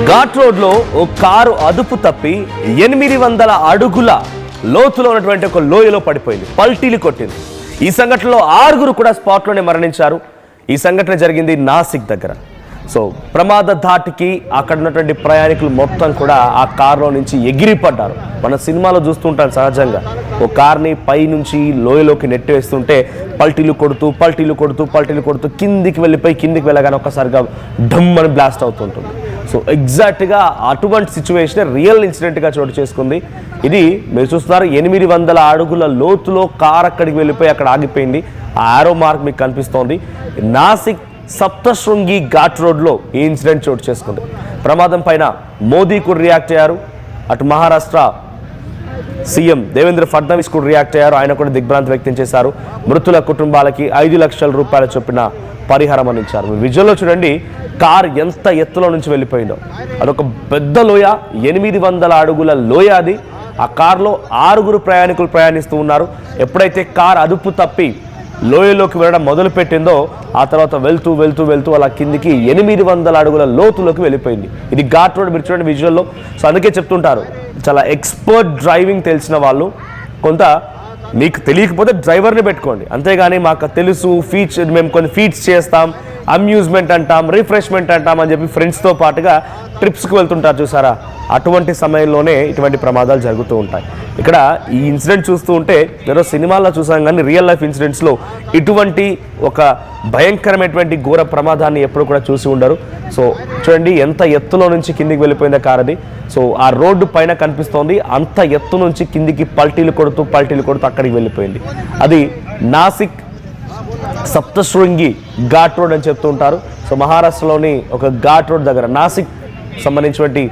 ఘాట్ రోడ్లో ఓ కారు అదుపు తప్పి 800 అడుగుల లోతులో ఉన్నటువంటి ఒక లోయలో పడిపోయింది, పల్టీలు కొట్టింది. ఈ సంఘటనలో 6 కూడా స్పాట్లోనే మరణించారు. ఈ సంఘటన జరిగింది నాసిక్ దగ్గర. సో ప్రమాద ధాటికి అక్కడ ఉన్నటువంటి ప్రయాణికులు మొత్తం కూడా ఆ కారులో నుంచి ఎగిరిపడ్డారు. మన సినిమాలో చూస్తుంటాం సహజంగా, ఓ కార్ని పై నుంచి లోయలోకి నెట్టివేస్తుంటే పల్టీలు కొడుతూ కిందికి వెళ్ళగానే ఒక్కసారిగా డమ్ అని బ్లాస్ట్ అవుతుంటుంది. సో ఎగ్జాక్ట్గా అటువంటి సిచ్యువేషన్ రియల్ ఇన్సిడెంట్గా చోటు చేసుకుంది. ఇది మీరు చూస్తున్నారు, 800 అడుగుల లోతులో కార్ అక్కడికి వెళ్ళిపోయి అక్కడ ఆగిపోయింది. ఆ ఆరో మార్క్ మీకు కనిపిస్తోంది. నాసిక్ సప్తశృంగి ఘాట్ రోడ్లో ఈ ఇన్సిడెంట్ చోటు చేసుకుంది. ప్రమాదం పైన మోదీ కూడా రియాక్ట్ అయ్యారు. అటు మహారాష్ట్ర సీఎం దేవేంద్ర ఫడ్నవీస్ కూడా రియాక్ట్ అయ్యారు. ఆయన కూడా దిగ్భ్రాంతి వ్యక్తం చేశారు. మృతుల కుటుంబాలకి 5 లక్షల రూపాయల చొప్పున పరిహారం అందించారు. విజువల్లో చూడండి, కార్ ఎంత ఎత్తులో నుంచి వెళ్ళిపోయిందో. అదొక పెద్ద లోయ, 800 అడుగుల లోయ అది. ఆ కార్లో 6 ప్రయాణికులు ప్రయాణిస్తూ ఉన్నారు. ఎప్పుడైతే కార్ అదుపు తప్పి లోయలోకి వెళ్ళడం మొదలుపెట్టిందో ఆ తర్వాత వెళ్తూ అలా కిందికి 800 అడుగుల లోతులోకి వెళ్ళిపోయింది. ఇది ఘాట్ రోడ్, మీరు చూడండి విజువల్లో. సో అందుకే చెప్తుంటారు, చాలా ఎక్స్పర్ట్ డ్రైవింగ్ తెలిసిన వాళ్ళు, కొంత మీకు తెలియకపోతే డ్రైవర్ని పెట్టుకోండి, అంతేగాని మాకు తెలుసు మేము కొన్ని ఫీట్స్ చేస్తాం, అమ్యూజ్మెంట్ అంటాం, రిఫ్రెష్మెంట్ అంటాం అని చెప్పి ఫ్రెండ్స్తో పాటుగా ట్రిప్స్కి వెళ్తుంటారు చూసారా, అటువంటి సమయంలోనే ఇటువంటి ప్రమాదాలు జరుగుతూ ఉంటాయి. ఇక్కడ ఈ ఇన్సిడెంట్ చూస్తూ ఉంటే ఏదో సినిమాల్లో చూసాం, కానీ రియల్ లైఫ్ ఇన్సిడెంట్స్లో ఇటువంటి ఒక భయంకరమైనటువంటి ఘోర ప్రమాదాన్ని ఎప్పుడు కూడా చూసి ఉండరు. సో చూడండి, ఎంత ఎత్తులో నుంచి కిందికి వెళ్ళిపోయింది కార్ అది. సో ఆ రోడ్డు పైన కనిపిస్తోంది, అంత ఎత్తు నుంచి కిందికి పల్టీలు కొడుతూ అక్కడికి వెళ్ళిపోయింది. అది నాసిక్ సప్తశృంగి ఘాట్ రోడ్ అని చెప్తూ ఉంటారు. సో మహారాష్ట్రలోని ఒక ఘాట్ రోడ్ దగ్గర, నాసిక్ సంబంధించినటువంటి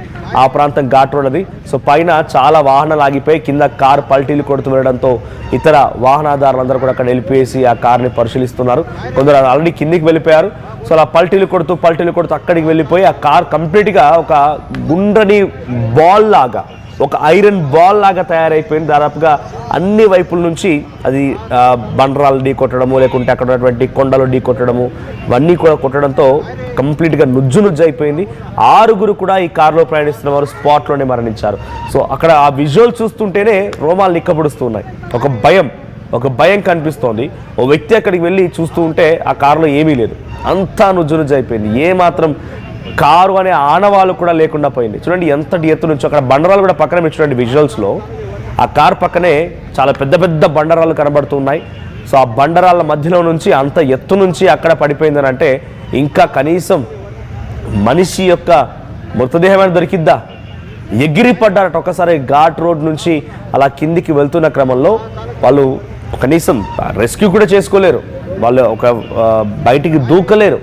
ఆ ప్రాంతం ఘాట్ రోడ్ అది. సో పైన చాలా వాహనాలు ఆగిపోయి కింద కారు పల్టీలు కొడుతూ వెళ్ళడంతో ఇతర వాహనదారులందరూ కూడా అక్కడ నిలిపేసి ఆ కార్ని పరిశీలిస్తున్నారు. కొందరు ఆల్రెడీ కిందికి వెళ్ళిపోయారు. సో అలా పల్టీలు కొడుతూ అక్కడికి వెళ్ళిపోయి ఆ కార్ కంప్లీట్గా ఒక గుండ్రని బాల్ లాగా, ఒక ఐరన్ బాల్ లాగా తయారైపోయింది. దాదాపుగా అన్ని వైపుల నుంచి అది బండరాలు ఢీ కొట్టడము, లేకుంటే అక్కడ ఉన్నటువంటి కొండలు ఢీ కొట్టడము, ఇవన్నీ కూడా కొట్టడంతో కంప్లీట్గా నుజ్జు అయిపోయింది. 6 కూడా ఈ కారులో ప్రయాణిస్తున్న వారు స్పాట్లోనే మరణించారు. సో అక్కడ ఆ విజువల్ చూస్తుంటేనే రోమాలు నిక్కబడుస్తున్నాయి. ఒక భయం కనిపిస్తోంది. ఓ వ్యక్తి అక్కడికి వెళ్ళి చూస్తూ ఉంటే ఆ కారులో ఏమీ లేదు, అంతా నుజ్జు అయిపోయింది. ఏమాత్రం కారు అనే ఆనవాళ్ళు కూడా లేకుండా పోయింది. చూడండి ఎంతటి ఎత్తు నుంచి, అక్కడ బండరాలు కూడా పక్కన మీరు చూడండి విజువల్స్లో, ఆ కార్ పక్కనే చాలా పెద్ద బండరాలు కనబడుతున్నాయి. సో ఆ బండరాళ్ళ మధ్యలో నుంచి అంత ఎత్తు నుంచి అక్కడ పడిపోయిందని అంటే ఇంకా కనీసం మనిషి యొక్క మృతదేహమైన దొరికిద్దా? ఎగిరిపడ్డారట ఒక్కసారి ఘాట్ రోడ్ నుంచి అలా కిందికి వెళ్తున్న క్రమంలో. వాళ్ళు కనీసం రెస్క్యూ కూడా చేసుకోలేరు, వాళ్ళు బయటికి దూకలేరు,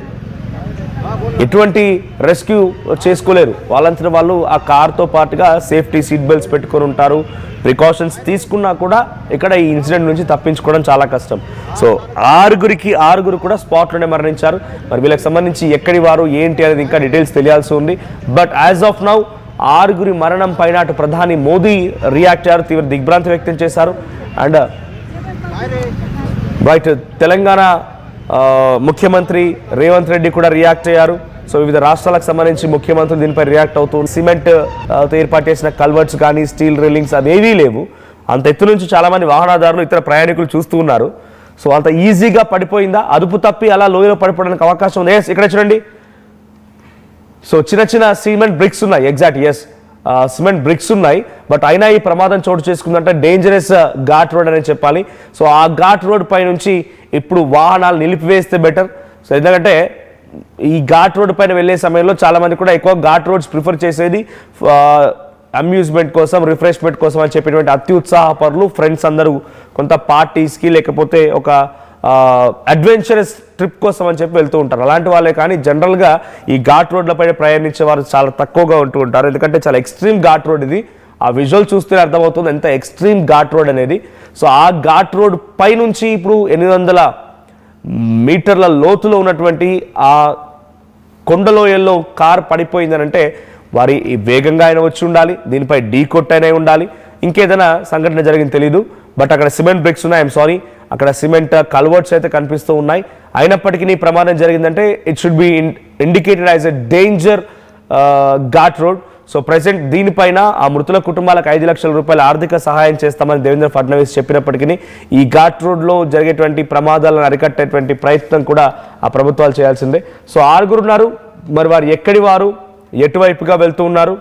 ఎటువంటి రెస్క్యూ చేసుకోలేరు. వాళ్ళంతా వాళ్ళు ఆ కార్తో పాటుగా సేఫ్టీ సీట్ బెల్ట్స్ పెట్టుకొని ఉంటారు. ప్రికాషన్స్ తీసుకున్నా కూడా ఇక్కడ ఈ ఇన్సిడెంట్ నుంచి తప్పించుకోవడం చాలా కష్టం. సో 6 కూడా స్పాట్లోనే మరణించారు. మరి వీళ్ళకి సంబంధించి ఎక్కడి వారు ఏంటి అనేది ఇంకా డీటెయిల్స్ తెలియాల్సి ఉంది. బట్ యాజ్ ఆఫ్ నౌ 6 మరణం పైన అటు ప్రధాని మోదీ రియాక్ట్ అయ్యారు, తీవ్ర దిగ్భ్రాంతి వ్యక్తం చేశారు. అండ్ రైట్, తెలంగాణ ముఖ్యమంత్రి రేవంత్ రెడ్డి కూడా రియాక్ట్ అయ్యారు. సో వివిధ రాష్ట్రాలకు సంబంధించి ముఖ్యమంత్రులు దీనిపై రియాక్ట్ అవుతూ, సిమెంట్ ఏర్పాటు చేసిన కల్వర్ట్స్ కానీ స్టీల్ రైలింగ్స్ అదేవీ లేవు. అంత ఎత్తు నుంచి చాలామంది వాహనదారులు ఇతర ప్రయాణికులు చూస్తూ ఉన్నారు. సో అంత ఈజీగా పడిపోయిందా? అదుపు తప్పి అలా లోయలో పడిపోవడానికి అవకాశం ఉంది. ఇక్కడ చూడండి, సో చిన్న సిమెంట్ బ్రిక్స్ ఉన్నాయి. ఎగ్జాక్ట్, ఎస్, సిమెంట్ బ్రిక్స్ ఉన్నాయి. బట్ అయినా ఈ ప్రమాదం చోటు చేసుకుందంటే డేంజరస్ ఘాట్ రోడ్ అని చెప్పాలి. సో ఆ ఘాట్ రోడ్ పై నుంచి ఇప్పుడు వాహనాలు నిలిపివేస్తే బెటర్. సో ఎందుకంటే ఈ ఘాట్ రోడ్ పైన వెళ్ళే సమయంలో చాలామంది కూడా ఎక్కువ ఘాట్ రోడ్స్ ప్రిఫర్ చేసేది అమ్యూజ్మెంట్ కోసం, రిఫ్రెష్మెంట్ కోసం అని చెప్పేటువంటి అత్యుత్సాహపరులు ఫ్రెండ్స్ అందరూ కొంత పార్టీస్కి లేకపోతే ఒక అడ్వెంచరస్ ట్రిప్ కోసం అని చెప్పి వెళ్తూ ఉంటారు. అలాంటి వాళ్ళే కానీ జనరల్గా ఈ ఘాట్ రోడ్లపైన ప్రయాణించే వారు చాలా తక్కువగా ఉంటూ ఉంటారు. ఎందుకంటే చాలా ఎక్స్ట్రీమ్ ఘాట్ రోడ్ ఇది. ఆ విజువల్ చూస్తే అర్థమవుతుంది ఎంత ఎక్స్ట్రీమ్ ఘాట్ రోడ్ అనేది. సో ఆ ఘాట్ రోడ్ పై నుంచి ఇప్పుడు 800 మీటర్ల లోతులో ఉన్నటువంటి ఆ కొండలోయల్లో కార్ పడిపోయిందనంటే వారి వేగంగా అయినా వచ్చి ఉండాలి, దీనిపై ఢీ కొట్టైనా ఉండాలి, ఇంకేదైనా సంఘటన జరిగింది తెలీదు. బట్ అక్కడ సిమెంట్ బ్రిక్స్ ఉన్నాయి, ఐఎమ్ సారీ, అక్కడ సిమెంట్ కల్వర్ట్స్ అయితే కనిపిస్తూ ఉన్నాయి. అయినప్పటికీ ప్రమాదం జరిగిందంటే it should be indicated as a danger ghat road. So present దీనిపైన ఆ మృతుల కుటుంబాలకు 5 లక్షల రూపాయల ఆర్థిక సహాయం చేస్తామని దేవేంద్ర ఫడ్నవీస్ చెప్పినప్పటికీ ఈ ఘాట్ రోడ్లో జరిగేటువంటి ప్రమాదాలను అరికట్టేటువంటి ప్రయత్నం కూడా ఆ ప్రభుత్వాలు చేయాల్సిందే. సో 6 ఉన్నారు, మరి వారు ఎక్కడి వారు, ఎటువైపుగా వెళ్తూ ఉన్నారు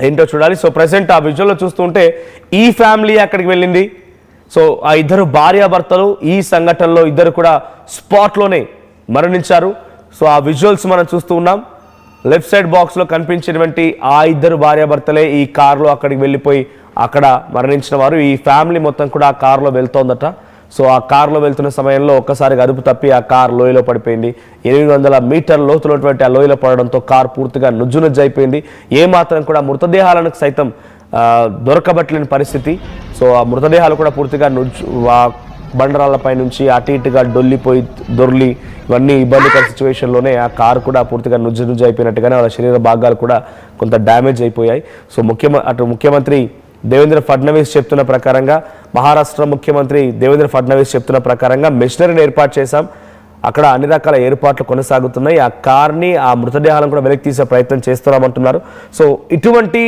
ఏంటో చూడాలి. సో ప్రెసెంట్ ఆ విజువల్లో చూస్తుంటే ఈ ఫ్యామిలీ అక్కడికి వెళ్ళింది. సో ఆ ఇద్దరు భార్యాభర్తలు ఈ సంఘటనలో ఇద్దరు కూడా స్పాట్లోనే మరణించారు. సో ఆ విజువల్స్ మనం చూస్తూ ఉన్నాం. లెఫ్ట్ సైడ్ బాక్స్లో కనిపించినటువంటి ఆ ఇద్దరు భార్యాభర్తలే ఈ కారులో అక్కడికి వెళ్ళిపోయి అక్కడ మరణించిన వారు. ఈ ఫ్యామిలీ మొత్తం కూడా ఆ కారులో వెళ్తోందట. సో ఆ కారులో వెళ్తున్న సమయంలో ఒక్కసారిగా అదుపు తప్పి ఆ కారు లోయలో పడిపోయింది. 800 మీటర్ల లోతున్నటువంటి ఆ లోయలో పడడంతో కారు పూర్తిగా నుజ్జు అయిపోయింది. ఏమాత్రం కూడా మృతదేహాలకు సైతం దొరకబట్టలేని పరిస్థితి. సో ఆ మృతదేహాలు కూడా పూర్తిగా బండరాళ్ళపై నుంచి అటు ఇటుగా దొర్లి ఇవన్నీ ఇబ్బందికర సిచ్యువేషన్లోనే ఆ కారు కూడా పూర్తిగా నుజ్జు అయిపోయినట్టుగానే వాళ్ళ శరీర భాగాలు కూడా కొంత డ్యామేజ్ అయిపోయాయి. సో ముఖ్యమంత్రి దేవేంద్ర ఫడ్నవీస్ చెప్తున్న ప్రకారంగా, మహారాష్ట్ర ముఖ్యమంత్రి దేవేంద్ర ఫడ్నవీస్ చెప్తున్న ప్రకారంగా మెషినరీని ఏర్పాటు చేశాం, అక్కడ అన్ని రకాల ఏర్పాట్లు కొనసాగుతున్నాయి, ఆ కార్ని ఆ మృతదేహాలను కూడా వెనక్కి తీసే ప్రయత్నం చేస్తున్నామంటున్నారు. సో ఇటువంటి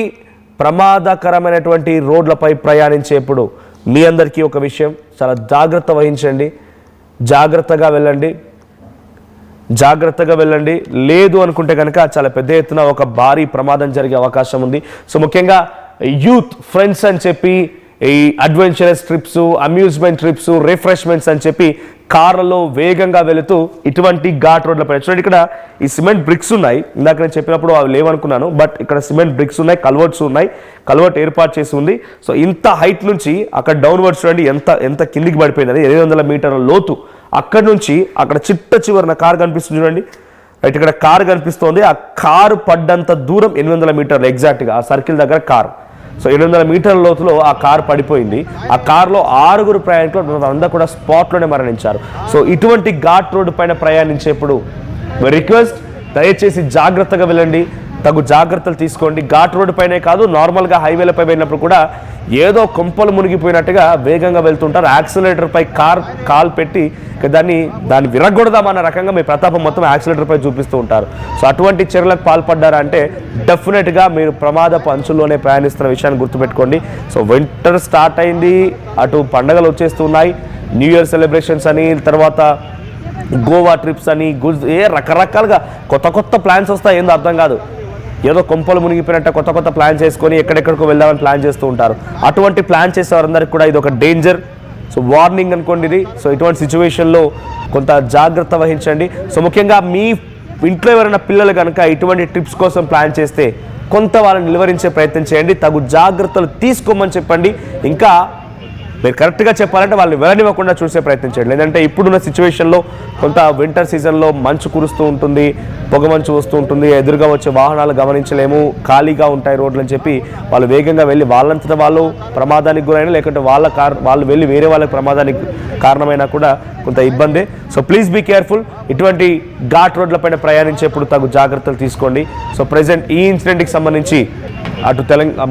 ప్రమాదకరమైనటువంటి రోడ్లపై ప్రయాణించేప్పుడు మీ అందరికీ ఒక విషయం, చాలా జాగ్రత్త వహించండి, జాగ్రత్తగా వెళ్ళండి. లేదు అనుకుంటే కనుక చాలా పెద్ద ఎత్తున ఒక భారీ ప్రమాదం జరిగే అవకాశం ఉంది. సో ముఖ్యంగా యూత్ ఫ్రెండ్స్ అని చెప్పి ఈ adventurous trips, amusement trips, refreshments అని చెప్పి కార్లలో వేగంగా వెళుతూ ఇటువంటి ఘాట్ రోడ్లపై చూడండి. ఇక్కడ ఈ సిమెంట్ బ్రిక్స్ ఉన్నాయి, ఇందాక నేను చెప్పినప్పుడు అవి లేవనుకున్నాను, బట్ ఇక్కడ సిమెంట్ బ్రిక్స్ ఉన్నాయి, కల్వర్ట్స్ ఉన్నాయి, కల్వర్ట్ ఏర్పాటు చేసి ఉంది. సో ఇంత హైట్ నుంచి అక్కడ డౌన్వర్డ్స్ చూడండి ఎంత కిందికి పడిపోయింది. 800 మీటర్ల లోతు. అక్కడ నుంచి అక్కడ చిట్ట చివరిన కారు కనిపిస్తుంది చూడండి, రైట్ ఇక్కడ కారు కనిపిస్తోంది. ఆ కారు పడ్డంత దూరం 800 మీటర్లు ఎగ్జాక్ట్గా ఆ సర్కిల్ దగ్గర కారు. సో 800 మీటర్ల లోతులో ఆ కారు పడిపోయింది. ఆ కారులో 6 ప్రయాణికులు అందరూ కూడా స్పాట్లోనే మరణించారు. సో ఇటువంటి ఘాట్ రోడ్డు పైన ప్రయాణించేప్పుడు రిక్వెస్ట్, దయచేసి జాగ్రత్తగా వెళ్ళండి, తగు జాగ్రత్తలు తీసుకోండి. ఘాట్ రోడ్డు పైనే కాదు, నార్మల్గా హైవేలపై వెళ్ళినప్పుడు కూడా ఏదో కొంపలు మునిగిపోయినట్టుగా వేగంగా వెళ్తుంటారు. యాక్సిలరేటర్పై కాల్ పెట్టి దాన్ని విరగొడదామన్న రకంగా మీ ప్రతాపం మొత్తం యాక్సిలరేటర్పై చూపిస్తూ ఉంటారు. సో అటువంటి చర్యలకు పాల్పడ్డారా అంటే డెఫినెట్గా మీరు ప్రమాదపు అంచుల్లోనే ప్రయాణిస్తున్న విషయాన్ని గుర్తుపెట్టుకోండి. సో వింటర్ స్టార్ట్ అయింది, అటు పండగలు వచ్చేస్తున్నాయి, న్యూ ఇయర్ సెలబ్రేషన్స్ అని, తర్వాత గోవా ట్రిప్స్ అని, రకరకాలుగా కొత్త ప్లాన్స్ వస్తాయి, ఏందో అర్థం కాదు. ఏదో కొంపలు మునిగిపోయినట్టు కొత్త ప్లాన్ చేసుకొని ఎక్కడెక్కడికో వెళ్దామని ప్లాన్ చేస్తూ ఉంటారు. అటువంటి ప్లాన్ చేసే వారందరికీ కూడా ఇది ఒక డేంజర్. సో వార్నింగ్ అనుకోండి ఇది. సో ఇటువంటి సిచ్యువేషన్లో కొంత జాగ్రత్త వహించండి. సో ముఖ్యంగా మీ ఇంట్లో ఎవరైనా పిల్లలు కనుక ఇటువంటి ట్రిప్స్ కోసం ప్లాన్ చేస్తే కొంత వాళ్ళని నిలువరించే ప్రయత్నం చేయండి, తగు జాగ్రత్తలు తీసుకోమని చెప్పండి. ఇంకా మీరు కరెక్ట్గా చెప్పాలంటే వాళ్ళని వెళ్ళనివ్వకుండా చూసే ప్రయత్నం చేయండి. లేదంటే ఇప్పుడున్న సిచ్యువేషన్లో కొంత వింటర్ సీజన్లో మంచు కురుస్తూ ఉంటుంది, పొగ మంచు వస్తూ ఉంటుంది, ఎదురుగా వచ్చే వాహనాలు గమనించలేము, ఖాళీగా ఉంటాయి రోడ్లు అని చెప్పి వాళ్ళు వేగంగా వెళ్ళి వాళ్ళంతటా వాళ్ళు ప్రమాదానికి గురైనా, లేకుంటే వాళ్ళు వెళ్ళి వేరే వాళ్ళకి ప్రమాదానికి కారణమైనా కూడా కొంత ఇబ్బందే. So please be careful. ఇటువంటి ఘాట్ రోడ్లపైన ప్రయాణించేప్పుడు తగు జాగ్రత్తలు తీసుకోండి. సో ప్రెసెంట్ ఈ ఇన్సిడెంట్కి సంబంధించి అటు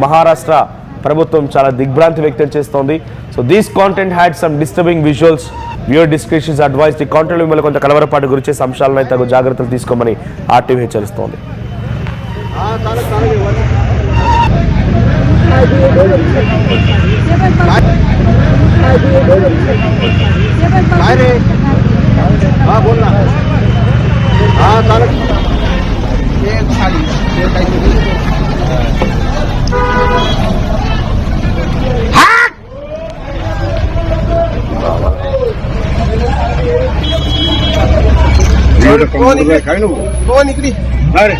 మహారాష్ట్ర ప్రభుత్వం చాలా దిగ్భ్రాంతి వ్యక్తం చేస్తోంది. So these content had some disturbing visuals, viewer descriptions advice. ఈ కాంటెంట్ మిమ్మల్ని కొంత కలవరపాటు గురించే అంశాలను తగు జాగ్రత్తలు తీసుకోమని ఆర్టీవీ హెచ్చరిస్తోంది. कौन इकड़ी अरे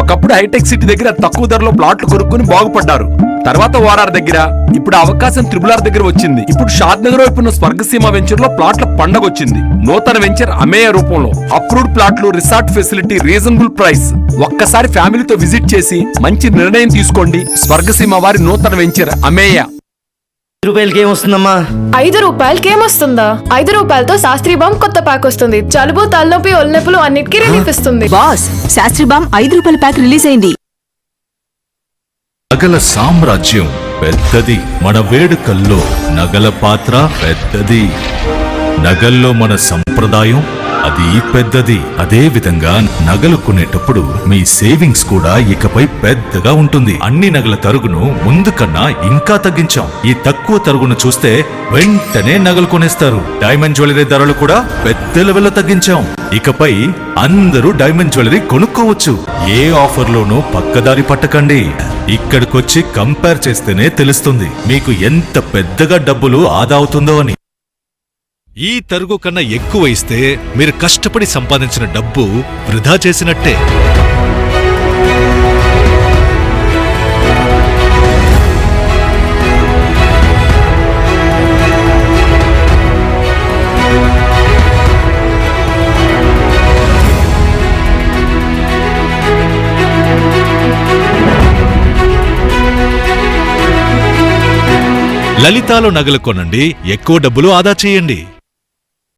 ఒకప్పుడు హైటెక్ సిటీ దగ్గర తక్కువ ధరలో ప్లాట్లు కొనుక్కుని బాగుపడ్డారు. తర్వాత ఓఆర్ఆర్ దగ్గర, ఇప్పుడు అవకాశం త్రిబుల్ దగ్గర వచ్చింది. ఇప్పుడు షాద్ నగర్ వైపున్న స్వర్గసీమ వెంచర్ లో ప్లాట్ల పండగ వచ్చింది. నూతన వెంచర్ అమేయ రూపంలో అప్రూవ్డ్ ప్లాట్లు, రిసార్ట్ ఫెసిలిటీ, రీజనబుల్ ప్రైస్. ఒక్కసారి ఫ్యామిలీతో విజిట్ చేసి మంచి నిర్ణయం తీసుకోండి. స్వర్గసీమ వారి నూతన వెంచర్ అమేయ. రూపాయలకేమొస్తుందమ్మా? 5 రూపాయలకేమొస్తుందా? 5 రూపాయలతో శాస్త్రీ బామ్ కొత్త ప్యాక్ వస్తుంది. జలుబు, తలనొప్పి, ఒళ్ళనొప్పులు అన్నిటికీ రిలీఫ్ ఇస్తుంది. బాస్, శాస్త్రీ బామ్ 5 రూపాయల ప్యాక్ రిలీజ్ అయింది. సకల సామ్రాజ్యం పెద్దది. మన వేడుకల్లో నగల పాత్ర పెద్దది. నగల్లో మన సంప్రదాయం అది పెద్దది. అదే విధంగా నగలు కొనేటప్పుడు మీ సేవింగ్స్ కూడా ఇకపై పెద్దగా ఉంటుంది. అన్ని నగల తరుగును ముందు కన్నా ఇంకా తగ్గించాం. ఈ తక్కువ తరుగును చూస్తే వెంటనే నగలు కొనేస్తారు. డైమండ్ జ్యువెలరీ ధరలు కూడా పెద్ద లెవెల్లో తగ్గించాం. ఇకపై అందరూ డైమండ్ జ్యువెలరీ కొనుక్కోవచ్చు. ఏ ఆఫర్లోనూ పక్కదారి పట్టకండి. ఇక్కడికొచ్చి కంపేర్ చేస్తేనే తెలుస్తుంది మీకు ఎంత పెద్దగా డబ్బులు ఆదా అవుతుందో అని. ఈ తరుగు కన్నా ఎక్కువ ఇస్తే మీరు కష్టపడి సంపాదించిన డబ్బు వృధా చేసినట్టే. లలితాలో నగలు కొనండి, ఎక్కువ డబ్బులు ఆదా చేయండి.